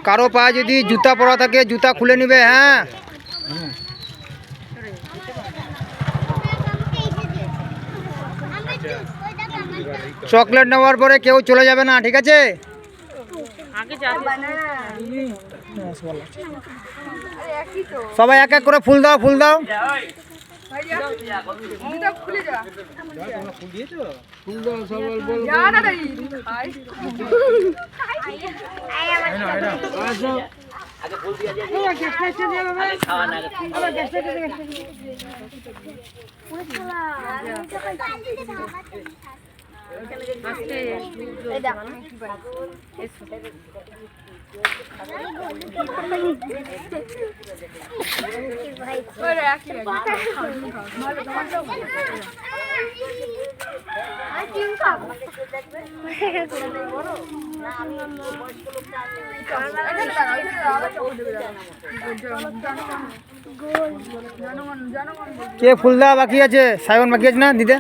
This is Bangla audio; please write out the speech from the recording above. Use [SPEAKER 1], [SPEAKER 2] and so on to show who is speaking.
[SPEAKER 1] কারো পায়ে যদি জুতা পরা থাকে জুতা খুলে নিবে। হ্যাঁ, চকলেট নেওয়ার পরে কেউ চলে যাবে না, ঠিক আছে? সবাই এক এক করে ফুল দাও, ফুল দাও। কে ফুল দেওয়া বাকি আছে? সায়ন বাকি আছে না দিতে?